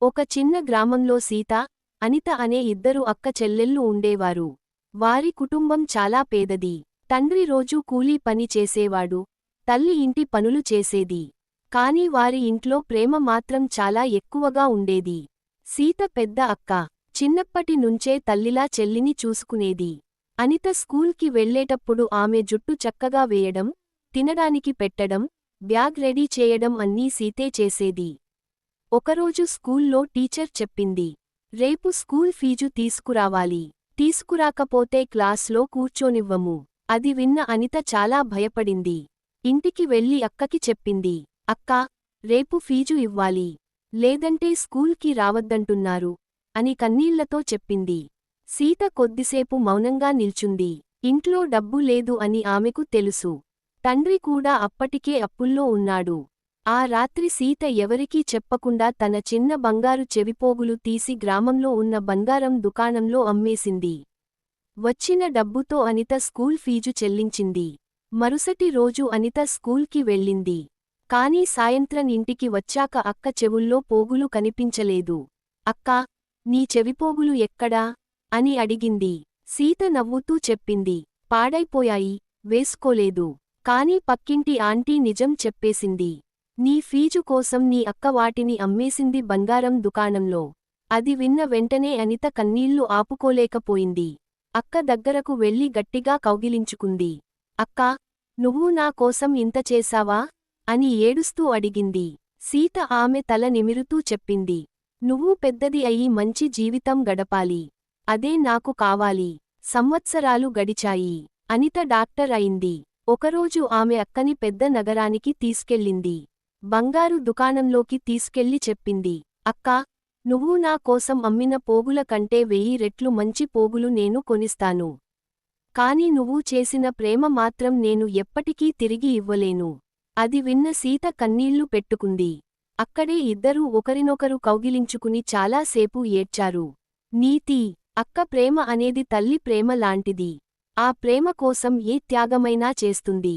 ఒక చిన్న గ్రామంలో సీత, అనిత అనే ఇద్దరు అక్క చెల్లెళ్ళు ఉండేవారు. వారి కుటుంబం చాలా పేదది. తండ్రి రోజూ కూలీ పని చేసేవాడు, తల్లి ఇంటి పనులు చేసేది. కాని వారి ఇంట్లో ప్రేమ మాత్రం చాలా ఎక్కువగా ఉండేది. సీత పెద్ద అక్క. చిన్నప్పటి నుంచే తల్లిలా చెల్లిని చూసుకునేది. అనిత స్కూల్కి వెళ్ళేటప్పుడు ఆమె జుట్టు చక్కగా వేయడం, తినడానికి పెట్టడం, బ్యాగ్ రెడీ చేయడం అన్నీ సీతే చేసేది. ఒకరోజు స్కూల్లో టీచర్ చెప్పింది, రేపు స్కూల్ ఫీజు తీసుకురావాలి. తీసుకురాకపోతే క్లాస్లో కూర్చోనివ్వము. అది విన్న అనిత చాలా భయపడింది. ఇంటికి వెళ్లి అక్కకి చెప్పింది, అక్కా, రేపు ఫీజు ఇవ్వాలి. లేదంటే స్కూల్కి రావద్దంటున్నారు అని కన్నీళ్లతో చెప్పింది. సీత కొద్దిసేపు మౌనంగా నిల్చుంది. ఇంట్లో డబ్బు లేదు అని ఆమెకు తెలుసు. తండ్రి కూడా అప్పటికే అప్పుల్లో ఉన్నాడు. ఆ రాత్రి సీత ఎవరికీ చెప్పకుండా తన చిన్న బంగారు చెవిపోగులు తీసి గ్రామంలో ఉన్న బంగారం దుకాణంలో అమ్మేసింది. వచ్చిన డబ్బుతో అనిత స్కూల్ ఫీజు చెల్లించింది. మరుసటి రోజు అనిత స్కూల్కి వెళ్ళింది. కానీ సాయంత్రం ఇంటికి వచ్చాక అక్క చెవుల్లో పోగులు కనిపించలేదు. అక్కా, నీ చెవిపోగులు ఎక్కడా అని అడిగింది. సీత నవ్వుతూ చెప్పింది, పాడైపోయాయి, వేసుకోలేదు. కాని పక్కింటి ఆంటీ నిజం చెప్పేసింది. నీ ఫీజు కోసం నీ అక్క వాటిని అమ్మేసింది బంగారం దుకాణంలో. అది విన్న వెంటనే అనిత కన్నీళ్లు ఆపుకోలేకపోయింది. అక్క దగ్గరకు వెళ్లి గట్టిగా కౌగిలించుకుంది. అక్కా, నువ్వు నా కోసం ఇంత చేశావా అని ఏడుస్తూ అడిగింది. సీత ఆమె తల నిమిరుతూ చెప్పింది, నువ్వు పెద్దది అయి మంచి జీవితం గడపాలి. అదే నాకు కావాలి. సంవత్సరాలు గడిచాయి. అనిత డాక్టర్ అయింది. ఒకరోజు ఆమె అక్కని పెద్ద నగరానికి తీసుకెళ్ళింది. బంగారు దుకాణంలోకి తీసుకెళ్లి చెప్పింది, అక్కా, నువ్వు నా కోసం అమ్మిన పోగుల కంటే 1000 రెట్లు మంచి పోగులు నేను కొనిస్తాను. కాని నువ్వు చేసిన ప్రేమ మాత్రం నేను ఎప్పటికీ తిరిగి ఇవ్వలేను. అది విన్న సీత కన్నీళ్లు పెట్టుకుంది. అక్కడే ఇద్దరూ ఒకరినొకరు కౌగిలించుకుని చాలా సేపు ఏడ్చారు. నీతి: అక్క ప్రేమ అనేది తల్లి ప్రేమ లాంటిది. ఆ ప్రేమ కోసం ఏ త్యాగమైనా చేస్తుంది.